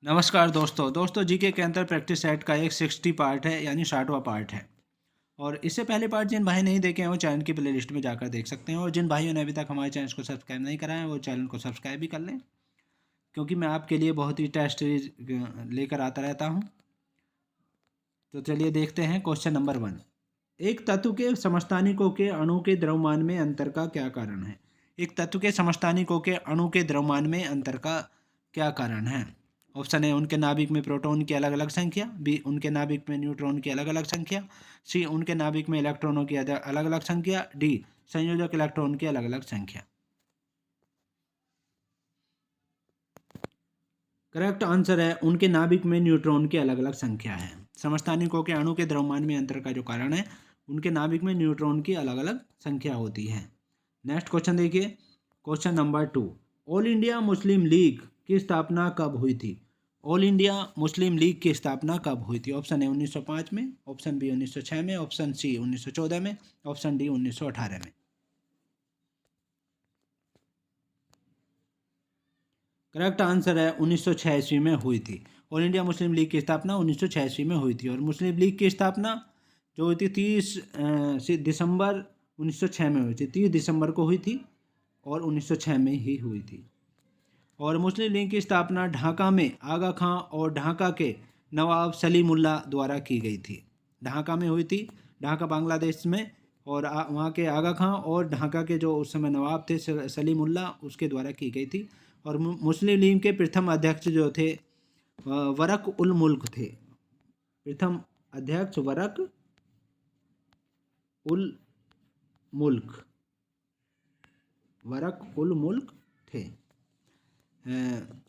नमस्कार दोस्तों जीके के अंतर प्रैक्टिस सेट का एक 60 पार्ट है यानी 60वां पार्ट है। और इससे पहले पार्ट जिन भाई नहीं देखे हैं वो चैनल की प्ले लिस्ट में जाकर देख सकते हैं, और जिन भाइयों ने अभी तक हमारे चैनल को सब्सक्राइब नहीं करा है वो चैनल को सब्सक्राइब भी कर लें, क्योंकि मैं आपके लिए बहुत ही टेस्ट लेकर आता रहता हूँ। तो चलिए देखते हैं क्वेश्चन नंबर 1। एक तत्व के समस्थानिकों के अणु के द्रव्यमान में अंतर का क्या कारण है। एक तत्व के समस्थानिकों के अणु के द्रव्यमान में अंतर का क्या कारण है। ऑप्शन ए उनके नाभिक में प्रोटॉन की अलग अलग संख्या, बी उनके नाभिक में न्यूट्रॉन की अलग अलग संख्या, सी उनके नाभिक में इलेक्ट्रॉनों की अलग अलग संख्या, डी संयोजक इलेक्ट्रॉन की अलग अलग संख्या। करेक्ट आंसर है उनके नाभिक में न्यूट्रॉन की अलग अलग संख्या है। समस्थानिकों के अणु के द्रव्यमान में अंतर का जो कारण है, उनके नाभिक में न्यूट्रॉन की अलग अलग संख्या होती है। नेक्स्ट क्वेश्चन देखिए, question number 2। All India Muslim league की स्थापना कब हुई थी। ऑल इंडिया मुस्लिम लीग की स्थापना कब हुई थी। ऑप्शन ए 1905 में, ऑप्शन बी 1906 में, ऑप्शन सी 1914 में, ऑप्शन डी 1918 में। करेक्ट आंसर है 1906 ईस्वी में हुई थी। ऑल इंडिया मुस्लिम लीग की स्थापना 1906 ईस्वी में हुई थी, और मुस्लिम लीग की स्थापना जो हुई थी 30 दिसंबर 1906 में हुई थी। 30 दिसंबर को हुई थी और 1906 में ही हुई थी। और मुस्लिम लीग की स्थापना ढाका में आगा खां और ढाका के नवाब सलीमुल्ला द्वारा की गई थी। ढाका में हुई थी, ढाका बांग्लादेश में, और वहाँ के आगा खां और ढाका के जो उस समय नवाब थे सलीमुल्ला, उसके द्वारा की गई थी। और मुस्लिम लीग के प्रथम अध्यक्ष जो थे वरक उल मुल्क थे। प्रथम अध्यक्ष वरक उल मुल्क थे।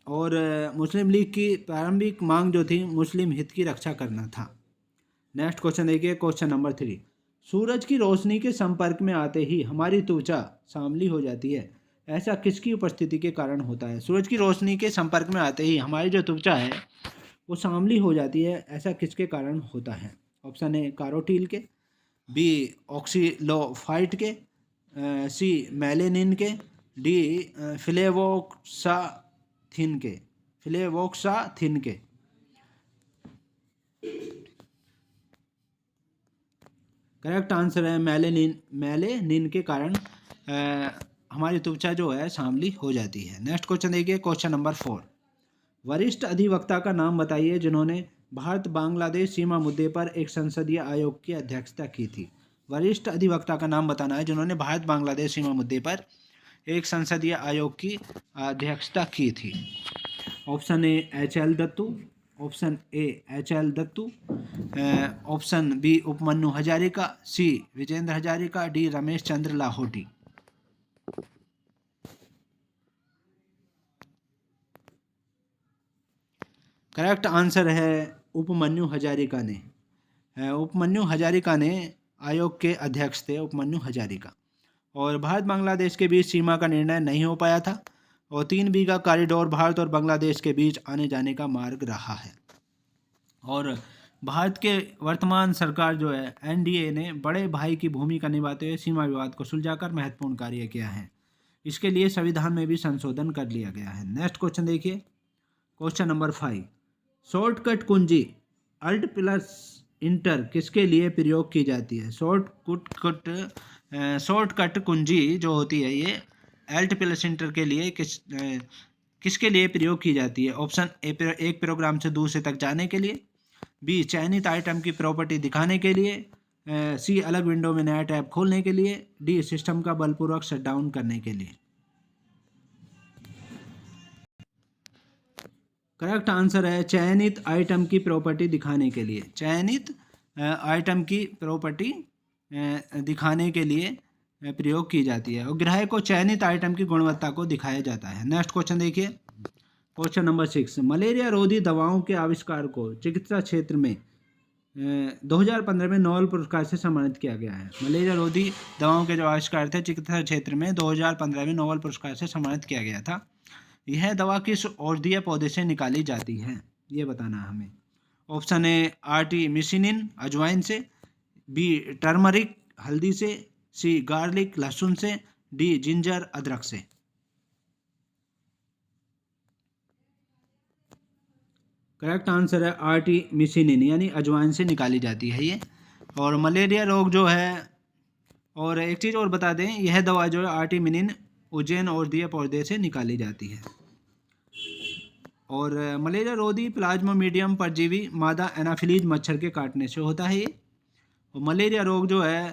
और मुस्लिम लीग की प्रारंभिक मांग जो थी मुस्लिम हित की रक्षा करना था। नेक्स्ट क्वेश्चन देखिए, क्वेश्चन नंबर 3। सूरज की रोशनी के संपर्क में आते ही हमारी त्वचा सांवली हो जाती है, ऐसा किसकी उपस्थिति के कारण होता है। सूरज की रोशनी के संपर्क में आते ही हमारी जो त्वचा है वो सांवली हो जाती है, ऐसा किसके कारण होता है। ऑप्शन ए कारोटील के, बी ऑक्सीलोफाइट के, सी मेलेनिन के, डी फ्लेवोक्साथिन के। करेक्ट आंसर है मेलेनिन के कारण हमारी त्वचा जो है सांवली हो जाती है। नेक्स्ट क्वेश्चन देखिए, क्वेश्चन नंबर 4। वरिष्ठ अधिवक्ता का नाम बताइए जिन्होंने भारत बांग्लादेश सीमा मुद्दे पर एक संसदीय आयोग की अध्यक्षता की थी। वरिष्ठ अधिवक्ता का नाम बताना है जिन्होंने भारत बांग्लादेश सीमा मुद्दे पर एक संसदीय आयोग की अध्यक्षता की थी। Option A HL Dattu, option A HL Dattu, option B Upamanyu Hazarika, C Vijendra Hazarika, D Ramesh Chandra Lahoti. Correct answer है उपमन्यु हजारिका ने। उपमन्यु हजारिका ने आयोग के अध्यक्ष थे, उपमन्यु हजारिका। और भारत बांग्लादेश के बीच सीमा का निर्णय नहीं हो पाया था, और 3 बीघा कॉरिडोर भारत और बांग्लादेश के बीच आने जाने का मार्ग रहा है। और भारत के वर्तमान सरकार जो है NDA ने बड़े भाई की भूमिका निभाते हुए सीमा विवाद को सुलझाकर महत्वपूर्ण कार्य किया है। इसके लिए संविधान में भी संशोधन कर लिया गया है। नेक्स्ट क्वेश्चन देखिए, क्वेश्चन नंबर 5। शॉर्टकट कुंजी अल्ट प्लस इंटर किसके लिए प्रयोग की जाती है। शॉर्टकट कुंजी जो होती है ये अल्ट प्लस इंटर के लिए किसके लिए प्रयोग की जाती है। ऑप्शन ए एक प्रोग्राम से दूसरे तक जाने के लिए, बी चयनित आइटम की प्रॉपर्टी दिखाने के लिए, सी अलग विंडो में नया टैब खोलने के लिए, डी सिस्टम का बलपूर्वक शटडाउन करने के लिए। करेक्ट आंसर है चयनित आइटम की प्रॉपर्टी दिखाने के लिए। चयनित आइटम की प्रॉपर्टी दिखाने के लिए प्रयोग की जाती है, और ग्राहक को चयनित आइटम की गुणवत्ता को दिखाया जाता है। नेक्स्ट क्वेश्चन देखिए, क्वेश्चन नंबर 6। मलेरिया रोधी दवाओं के आविष्कार को चिकित्सा क्षेत्र में 2015 में नोबेल पुरस्कार से सम्मानित किया गया है। मलेरिया रोधी दवाओं के जो आविष्कार थे चिकित्सा क्षेत्र में 2015 में नोबेल पुरस्कार से सम्मानित किया गया था। यह दवा किस औषधीय पौधे से निकाली जाती है, ये बताना है हमें। ऑप्शन ए आर्टिमिसिनिन अजवाइन से, बी टर्मरिक हल्दी से, सी गार्लिक लहसुन से, डी जिंजर अदरक से। करेक्ट आंसर है आर्टीमिसिनिन, यानी अजवाइन से निकाली जाती है ये। और मलेरिया रोग जो है, और एक चीज़ और बता दें, यह दवा जो है आर्टीमिनिन उज्जैन और दिया पौधे से निकाली जाती है। और मलेरिया रोधी प्लाज्मोमिडियम परजीवी मादा एनाफिलीज मच्छर के काटने से होता है ये। और मलेरिया रोग जो है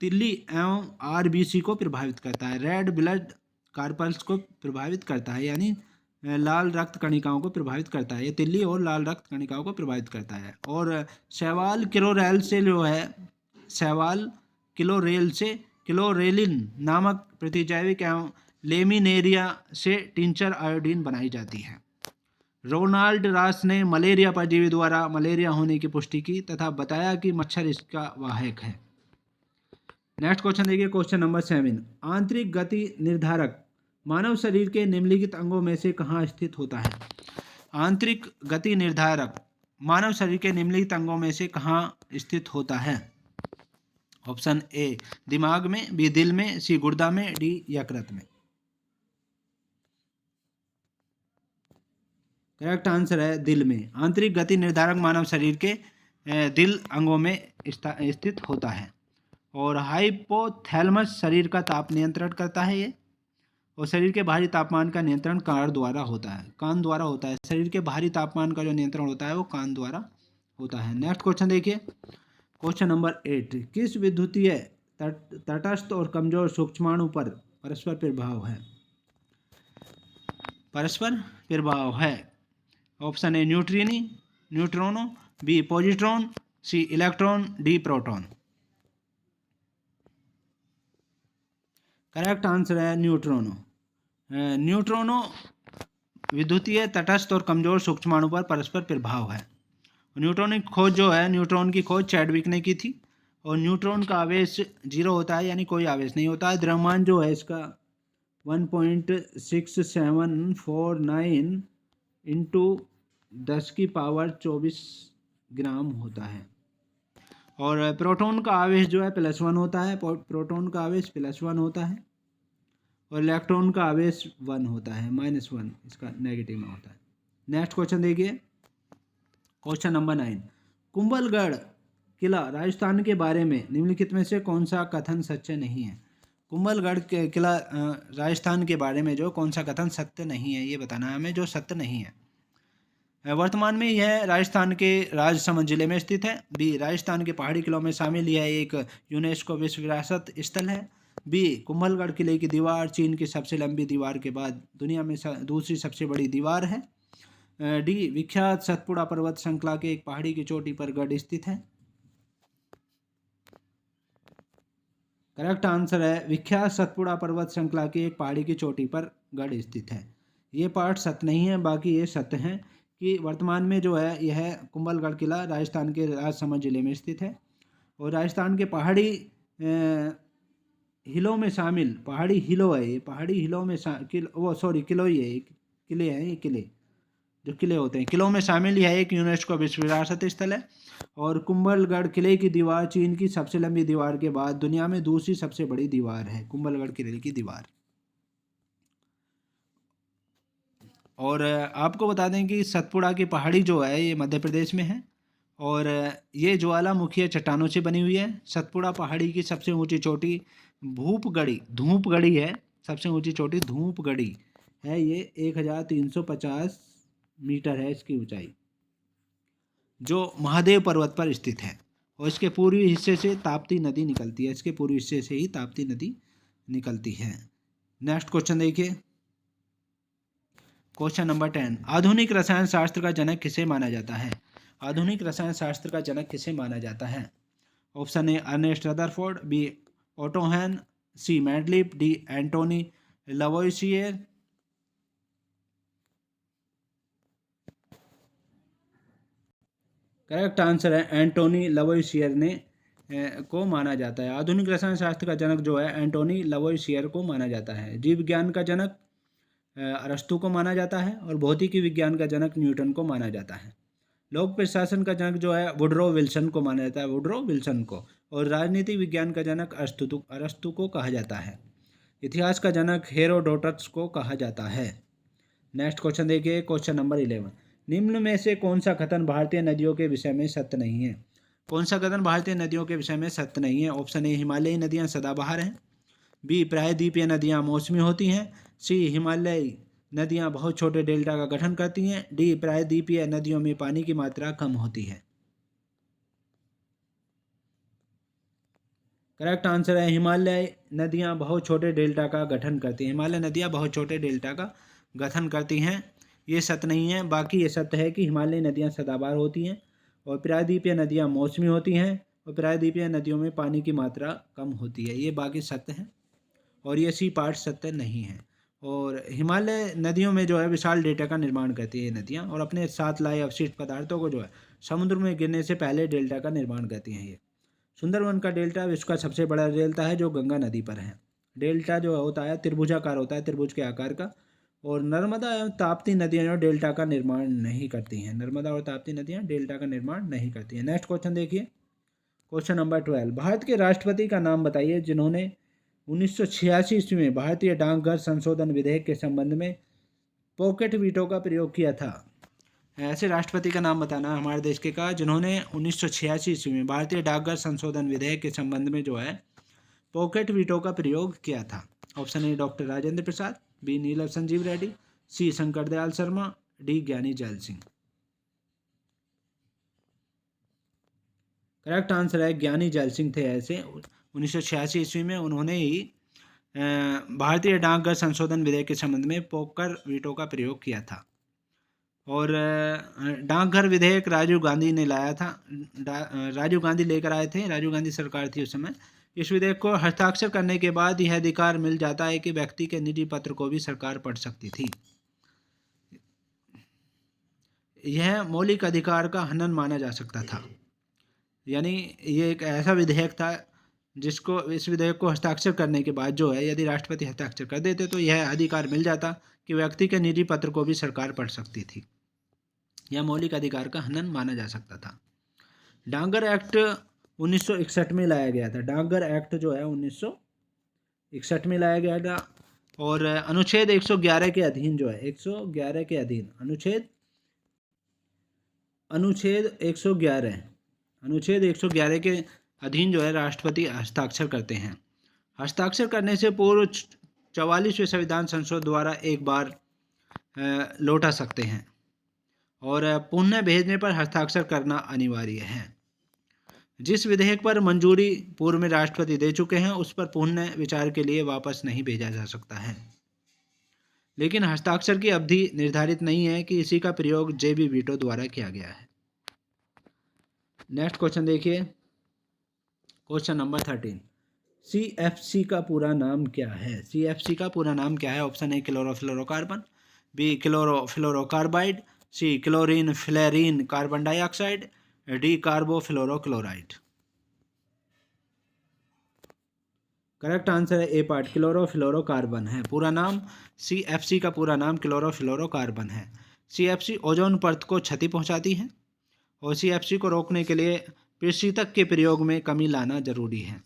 तिल्ली एवं आरबीसी को प्रभावित करता है, रेड ब्लड कार्पल्स को प्रभावित करता है, यानी लाल रक्त कणिकाओं को प्रभावित करता है। ये तिल्ली और लाल रक्त कणिकाओं को प्रभावित करता है। और शैवाल क्लोरेल से जो है, शैवाल क्लोरेल से क्लोरेलिन नामक प्रतिजैविक एवं लेमिनेरिया से टिंचर आयोडीन बनाई जाती है। रोनाल्ड रॉस ने मलेरिया परजीवी द्वारा मलेरिया होने की पुष्टि की तथा बताया कि मच्छर इसका वाहक है। नेक्स्ट क्वेश्चन देखिए, क्वेश्चन नंबर 7। आंतरिक गति निर्धारक मानव शरीर के निम्नलिखित अंगों में से कहाँ स्थित होता है? आंतरिक गति निर्धारक मानव शरीर के निम्नलिखित अंगों में से कहाँ स्थित होता है? ऑप्शन ए दिमाग में, बी दिल में, सी गुर्दा में, डी यकृत में। करेक्ट आंसर है दिल में। आंतरिक गति निर्धारक मानव शरीर के दिल अंगों में स्थित होता है। और हाइपोथैलेमस शरीर का ताप नियंत्रण करता है ये। और शरीर के बाहरी तापमान का नियंत्रण कान द्वारा होता है, कान द्वारा होता है। शरीर के बाहरी तापमान का जो नियंत्रण होता है वो कान द्वारा होता है। नेक्स्ट क्वेश्चन देखिए, क्वेश्चन नंबर 8। किस विद्युतीय तटस्थ और कमजोर सूक्ष्माणु पर परस्पर प्रभाव है? परस्पर प्रभाव है। Option A neutrino, B positron, C electron, D proton. Correct answer है न्यूट्रॉनो। न्यूट्रॉनो विद्युतीय तटस्थ और कमजोर सूक्ष्माणु पर परस्पर प्रभाव है। न्यूट्रॉन की खोज जो है, न्यूट्रॉन की खोज चैडविक ने की थी। और न्यूट्रॉन का आवेश 0 होता है, यानी कोई आवेश नहीं होता है। द्रव्यमान जो है इसका 1.6749 इंटू 10⁻24 ग्राम होता है। और प्रोटॉन का आवेश जो है +1 होता है, प्रोटॉन का आवेश +1 होता है। और इलेक्ट्रॉन का आवेश 1 होता है, -1 इसका नेगेटिव में होता है। नेक्स्ट क्वेश्चन देखिए, क्वेश्चन नंबर 9। कुंभलगढ़ किला राजस्थान के बारे में निम्नलिखित में से कौन सा कथन सत्य नहीं है? कुंभलगढ़ किला राजस्थान के बारे में जो कौन सा कथन सत्य नहीं है, ये बताना है हमें, जो सत्य नहीं है। वर्तमान में यह राजस्थान के राजसमंद जिले में स्थित है। बी राजस्थान के पहाड़ी किलों में शामिल यह एक यूनेस्को विश्व विरासत स्थल है। बी कुंभलगढ़ किले की दीवार चीन की सबसे लंबी दीवार के बाद दुनिया में दूसरी सबसे बड़ी दीवार है। डी विख्यात सतपुड़ा पर्वत श्रृंखला के एक पहाड़ी की चोटी पर गढ़ स्थित है। करेक्ट आंसर है विख्यात सतपुड़ा पर्वत श्रृंखला की एक पहाड़ी की चोटी पर गढ़ स्थित है। ये पार्ट सत्य नहीं है, बाकी ये सत्य हैं कि वर्तमान में जो है यह कुंभलगढ़ किला राजस्थान के राजसमंद जिले में स्थित है। और राजस्थान के पहाड़ी हिलों में शामिल, पहाड़ी हिलो है ये, पहाड़ी हिलों में किलो ही है, किले हैं ये, किले जो किले होते हैं किलों में शामिल यह एक यूनेस्को विश्व विरासत स्थल है। और कुंभलगढ़ किले की दीवार चीन की सबसे लंबी दीवार के बाद दुनिया में दूसरी सबसे बड़ी दीवार है, कुंभलगढ़ किले की दीवार। और आपको बता दें कि सतपुड़ा की पहाड़ी जो है ये मध्य प्रदेश में है। और ये ज्वालामुखी चट्टानों से बनी हुई है। सतपुड़ा पहाड़ी की सबसे ऊंची चोटी धूपगढ़ी है। सबसे ऊंची चोटी धूपगढ़ी है। ये 1350 मीटर है इसकी ऊंचाई, जो महादेव पर्वत पर स्थित है। और इसके पूर्वी हिस्से से ताप्ती नदी निकलती है, इसके पूर्वी हिस्से से ही ताप्ती नदी निकलती है। नेक्स्ट क्वेश्चन देखिए, क्वेश्चन नंबर 10। आधुनिक रसायन शास्त्र का जनक किसे माना जाता है? आधुनिक रसायन शास्त्र का जनक किसे माना जाता है? Option A Ernest Rutherford, B Otto Hahn, C Mendeleev, D Antoine Lavoisier. Correct answer है एंटोनी लवोइसियर ने को माना जाता है। आधुनिक रसायन शास्त्र का जनक जो है एंटोनी लवोइसियर को माना जाता है। जीव विज्ञान का जनक अरस्तु को माना जाता है। और भौतिकी विज्ञान का जनक न्यूटन को माना जाता है। लोक प्रशासन का जनक जो है वुडरो विल्सन को माना जाता है, वुडरो विल्सन को। और राजनीति विज्ञान का जनक अरस्तु को कहा जाता है। इतिहास का जनक हेरोडोटस को कहा जाता है। नेक्स्ट क्वेश्चन देखिए, क्वेश्चन नंबर 11। निम्न में से कौन सा कथन भारतीय नदियों के विषय में सत्य नहीं है? कौन सा कथन भारतीय नदियों के विषय में सत्य नहीं है? ऑप्शन ए, हिमालयी नदियाँ सदाबहार हैं। बी, प्रायद्वीपीय नदियाँ मौसमी होती हैं। सी, हिमालयी नदियाँ बहुत छोटे डेल्टा का गठन करती हैं। डी, प्रायद्वीपीय नदियों में पानी की मात्रा कम होती है। करेक्ट आंसर है हिमालय नदियाँ बहुत छोटे डेल्टा का गठन करती हैं। हिमालय नदियाँ बहुत छोटे डेल्टा का गठन करती हैं, ये सत्य नहीं है। बाकी ये सत्य है कि हिमालयी नदियाँ सदाबहार होती हैं और प्रायद्वीपीय नदियाँ मौसमी होती हैं और प्रायद्वीपीय नदियों में पानी की मात्रा कम होती है, ये बाकी सत्य है और ये सी पार्ट सत्य नहीं है। और हिमालय नदियों में जो है विशाल डेल्टा का निर्माण करती है ये नदियाँ और अपने साथ लाए अवशिष्ट पदार्थों को जो है समुद्र में गिरने से पहले डेल्टा का निर्माण करती हैं ये। सुंदरवन का डेल्टा विश्व का सबसे बड़ा डेल्टा है जो गंगा नदी पर है। डेल्टा जो होता है त्रिभुजाकार होता है, त्रिभुज के आकार का। और नर्मदा एवं ताप्ती नदियाँ जो डेल्टा का निर्माण नहीं करती हैं। नर्मदा और ताप्ती नदियाँ डेल्टा का निर्माण नहीं करती हैं। नेक्स्ट क्वेश्चन देखिए, क्वेश्चन नंबर 12। भारत के राष्ट्रपति का नाम बताइए जिन्होंने 1986 ईस्वी में भारतीय डाकघर संशोधन विधेयक के संबंध में पॉकेट वीटो का प्रयोग किया था। ऐसे राष्ट्रपति का नाम बताना हमारे देश के का जिन्होंने 1986 ईस्वी में भारतीय डाकघर संशोधन विधेयक के संबंध में जो है पॉकेट वीटो का प्रयोग किया था। Option A, doctor Rajendra Prasad. B, Neelam Sanjiva Reddy. C, Shankar Dayal Sharma. D, Giani Zail Singh. Correct answer है ज्ञानी जैल सिंह थे ऐसे। 1986 ईस्वी में उन्होंने ही भारतीय डाकघर संशोधन विधेयक के संबंध में पॉकेट वीटो का प्रयोग किया था। और डाकघर विधेयक राजीव गांधी ने लाया था। राजीव गांधी लेकर आए थे, राजीव गांधी सरकार थी उस समय। इस विधेयक को हस्ताक्षर करने के बाद यह अधिकार मिल जाता है कि व्यक्ति के निजी पत्र को भी सरकार पढ़ सकती थी। यह मौलिक अधिकार का हनन माना जा सकता था, यानी ये एक ऐसा विधेयक था जिसको इस विधेयक को हस्ताक्षर करने के बाद जो है यदि राष्ट्रपति हस्ताक्षर कर देते तो यह अधिकार मिल जाता कि व्यक्ति के निजी पत्र को भी सरकार पढ़ सकती थी। यह मौलिक अधिकार का हनन माना जा सकता था। डाकघर एक्ट 1961 में लाया गया था। डाकघर एक्ट जो है 1961 में लाया गया था और अनुच्छेद 111 के अधीन जो है 111 के अधीन अनुच्छेद 111 के अधीन जो है राष्ट्रपति हस्ताक्षर करते हैं। हस्ताक्षर करने से पूर्व 44वें संविधान संशोधन द्वारा एक बार लौटा सकते हैं और पुनः भेजने पर हस्ताक्षर करना अनिवार्य है। जिस विधेयक पर मंजूरी पूर्व में राष्ट्रपति दे चुके हैं उस पर पुनः विचार के लिए वापस नहीं भेजा जा सकता है। लेकिन हस्ताक्षर की अवधि निर्धारित नहीं है कि इसी का प्रयोग जेबी वीटो द्वारा किया गया है। नेक्स्ट क्वेश्चन देखिए, क्वेश्चन नंबर 13। CFC का पूरा नाम क्या है? CFC का पूरा नाम क्या है? Option A, chlorofluorocarbon. B, chlorofluorocarbide. C, chlorine fluorine carbon dioxide. D, carbofluorochloride. Correct answer है ए पार्ट, क्लोरोफ्लोरोकार्बन है पूरा नाम। CFC का पूरा नाम क्लोरोफ्लोरोकार्बन है। CFC ओजोन परत को क्षति पहुंचाती है और CFC को रोकने के लिए पृष्ठतक के प्रयोग में कमी लाना जरूरी है।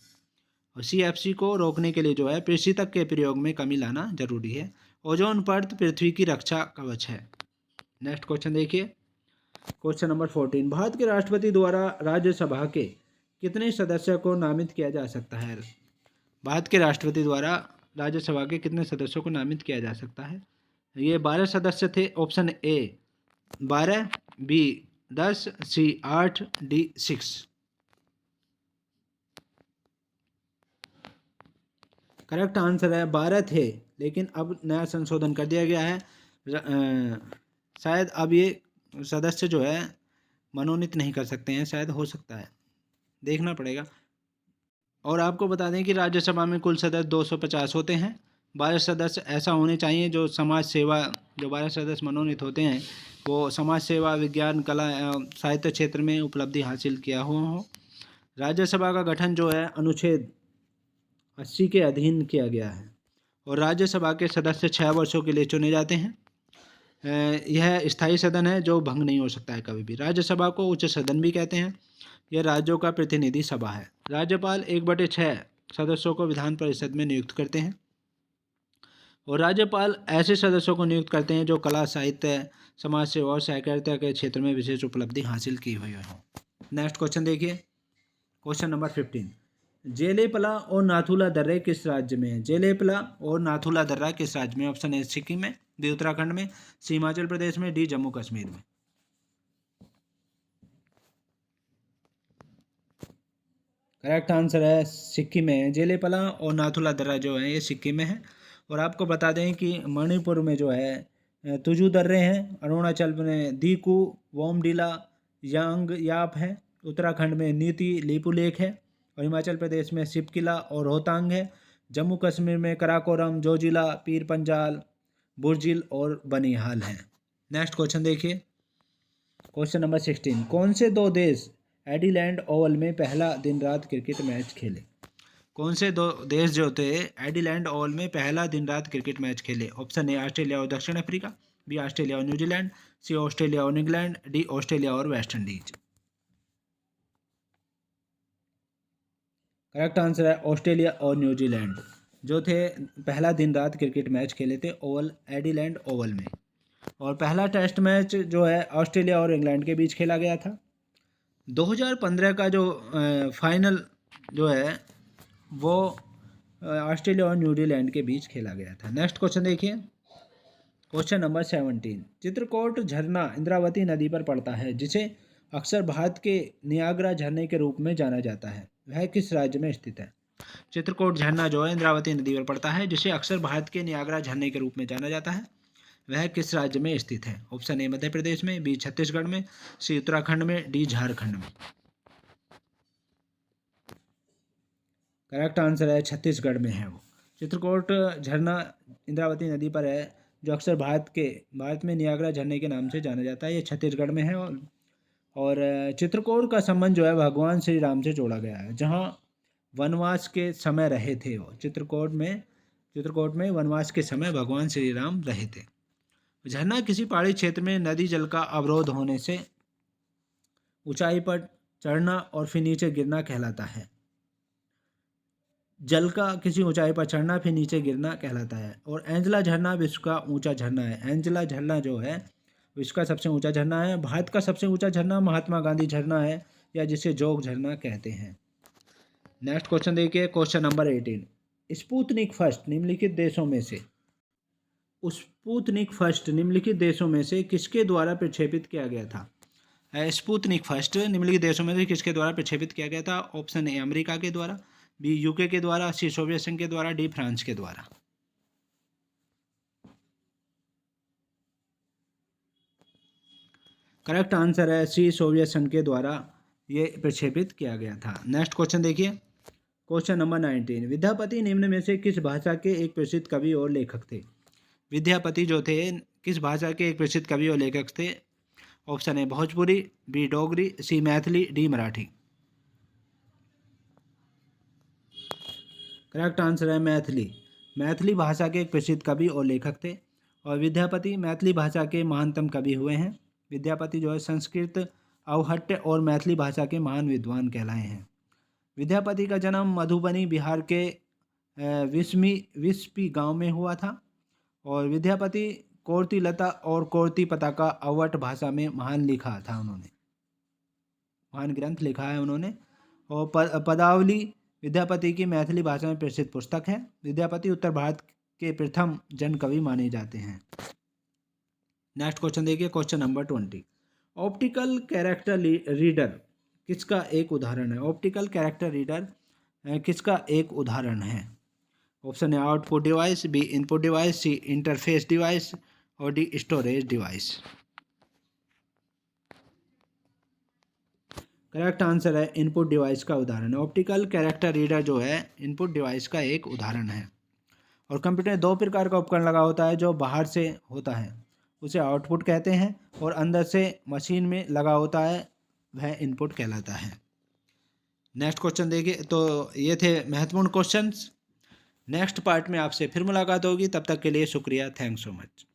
और CFC को रोकने के लिए जो है पृष्ठतक के प्रयोग में कमी लाना जरूरी है। ओजोन परत पृथ्वी की रक्षा कवच है। नेक्स्ट क्वेश्चन देखिए, क्वेश्चन नंबर 14। भारत के राष्ट्रपति द्वारा राज्यसभा के कितने सदस्यों को नामित किया जा सकता है? भारत के राष्ट्रपति द्वारा राज्यसभा के कितने सदस्यों को नामित किया जा सकता है? ये 12 सदस्य थे। Option A 12, B 10, C 8, D 6। Correct answer है 12 थे, लेकिन अब नया संशोधन कर दिया गया है। शायद अब ये सदस्य जो है मनोनीत नहीं कर सकते हैं, शायद हो सकता है, देखना पड़ेगा। और आपको बता दें कि राज्यसभा में कुल सदस्य 250 होते हैं। 12 सदस्य ऐसा होने चाहिए जो समाज सेवा, जो 12 सदस्य मनोनीत होते हैं वो समाज सेवा, विज्ञान, कला, साहित्य क्षेत्र में उपलब्धि हासिल किया हुआ हो। राज्यसभा का गठन जो है अनुच्छेद 80 के अधीन किया गया है और राज्यसभा के सदस्य 6 वर्षों के लिए चुने जाते हैं। यह स्थायी सदन है जो भंग नहीं हो सकता है कभी भी। राज्यसभा को उच्च सदन भी कहते हैं। यह राज्यों का प्रतिनिधि सभा है। राज्यपाल 1/6 सदस्यों को विधान परिषद में नियुक्त करते हैं। और राज्यपाल ऐसे सदस्यों को नियुक्त करते हैं जो कला, साहित्य, समाज सेवा और सहकारिता के क्षेत्र में विशेष उपलब्धि हासिल की हुई हो। नेक्स्ट क्वेश्चन देखिए, क्वेश्चन नंबर 15। जेलेपला और नाथुला दर्रे किस राज्य में है? जेलेपला और नाथुला दर्रा किस राज्य में? ऑप्शन ए सिक्किम में, बी उत्तराखंड में, सी हिमाचल प्रदेश में, डी जम्मू कश्मीर में। करेक्ट आंसर है सिक्किम में है। जेलेपला और नाथुला दर्रा जो है ये सिक्किम में है। और आपको बता दें कि मणिपुर में जो है तुजू दर्रे हैं, अरुणाचल में दीकू, वोमडिला, यांग याप है, उत्तराखंड में नीति लीपू लेक है, और हिमाचल प्रदेश में सिपकिला और रोहतांग है। जम्मू कश्मीर में कराकोरम, जोजिला, पीर पंजाल, बुर्जिल और बनिहाल है। नेक्स्ट क्वेश्चन देखिए, क्वेश्चन नंबर 16। कौन से दो देश एडिलेड ओवल में पहला दिन रात क्रिकेट मैच खेले? कौन से दो देश जो थे एडिलेड ओवल में पहला दिन रात क्रिकेट मैच खेले? ऑप्शन ए ऑस्ट्रेलिया और दक्षिण अफ्रीका, बी ऑस्ट्रेलिया और न्यूजीलैंड, सी ऑस्ट्रेलिया और इंग्लैंड, डी ऑस्ट्रेलिया और वेस्ट इंडीज। करेक्ट आंसर है ऑस्ट्रेलिया और न्यूजीलैंड जो थे पहला दिन रात क्रिकेट मैच खेले थे ओवल, एडिलेड ओवल में। और पहला टेस्ट मैच जो है ऑस्ट्रेलिया और इंग्लैंड के बीच खेला गया था। 2015 का जो फाइनल जो है वो ऑस्ट्रेलिया और न्यूजीलैंड के बीच खेला गया था। नेक्स्ट क्वेश्चन देखिए, क्वेश्चन नंबर 17। चित्रकूट झरना इंद्रावती नदी पर पड़ता है जिसे अक्सर भारत के नियाग्रा झरने के रूप में जाना जाता है, वह किस राज्य में स्थित है? चित्रकूट झरना जो है इंद्रावती नदी पर पड़ता है जिसे अक्सर भारत के नियाग्रा झरने के रूप में जाना जाता है, वह किस राज्य में स्थित है? ऑप्शन ए मध्य प्रदेश में, बी छत्तीसगढ़ में, सी उत्तराखंड में, डी झारखंड में। करेक्ट आंसर है छत्तीसगढ़ में है वो। चित्रकूट झरना इंद्रावती नदी पर है जो अक्सर भारत में नियाग्रा झरने के नाम से जाना जाता है, ये छत्तीसगढ़ में है। और चित्रकूट का संबंध जो है भगवान श्री राम से जोड़ा गया है, जहाँ वनवास के समय रहे थे वो। चित्रकूट में वनवास के समय भगवान श्री राम रहे थे। झरना किसी पहाड़ी क्षेत्र में नदी जल का अवरोध होने से ऊंचाई पर चढ़ना और फिर नीचे गिरना कहलाता है। जल का किसी ऊंचाई पर चढ़ना फिर नीचे गिरना कहलाता है। और एंजला झरना विश्व का ऊंचा झरना है। एंजला झरना जो है विश्व का सबसे ऊंचा झरना है। भारत का सबसे ऊंचा झरना महात्मा गांधी झरना है, या जिसे जोग झरना कहते हैं। नेक्स्ट क्वेश्चन देखिए, क्वेश्चन नंबर 18। स्पुतनिक फर्स्ट निम्नलिखित देशों में से किसके द्वारा प्रक्षेपित किया गया था? स्पुतनिक फर्स्ट निम्नलिखित देशों में से किसके द्वारा प्रक्षेपित किया गया था? ऑप्शन ए अमेरिका के द्वारा, बी यूके के द्वारा, सी सोवियत संघ के द्वारा, डी फ्रांस के द्वारा। करेक्ट आंसर है सी सोवियत संघ के द्वारा ये प्रक्षेपित किया गया था। नेक्स्ट क्वेश्चन देखिए, क्वेश्चन नंबर 19। विद्यापति निम्न में से किस भाषा के एक प्रसिद्ध कवि और लेखक थे? विद्यापति जो थे किस भाषा के एक प्रसिद्ध कवि और लेखक थे? Option A Bhojpuri, B Dogri, C Maithili, D Marathi. Correct answer है मैथिली भाषा के एक प्रसिद्ध कवि और लेखक थे। और विद्यापति मैथिली भाषा के महानतम कवि हुए हैं। विद्यापति जो है संस्कृत, अवहट्ट और मैथिली भाषा के महान विद्वान कहलाए हैं। विद्यापति का जन्म मधुबनी बिहार के विस्पी गांव में हुआ था। और विद्यापति कोर्ती लता और कोर्ती पताका अवहट्ट भाषा में महान ग्रंथ लिखा है उन्होंने। और पदावली विद्यापति की मैथिली भाषा में प्रसिद्ध पुस्तक है। विद्यापति उत्तर भारत के प्रथम जन कवि माने जाते हैं। नेक्स्ट क्वेश्चन देखिए, question number 20। Optical character reader किसका एक उदाहरण है? ऑप्टिकल कैरेक्टर रीडर किसका एक उदाहरण है? Option A output device, B input device, C interface device और D storage device. Correct answer है इनपुट डिवाइस का उदाहरण है। ऑप्टिकल कैरेक्टर रीडर जो है इनपुट डिवाइस का एक उदाहरण है। और कंप्यूटर में दो प्रकार का उपकरण लगा होता है, जो बाहर से होता है उसे आउटपुट कहते हैं, और अंदर से मशीन में लगा होता है वह इनपुट कहलाता है। नेक्स्ट क्वेश्चन देखिए, तो ये थे महत्वपूर्ण क्वेश्चंस। नेक्स्ट पार्ट में आपसे फिर मुलाकात होगी, तब तक के लिए शुक्रिया, थैंक्स सो मच।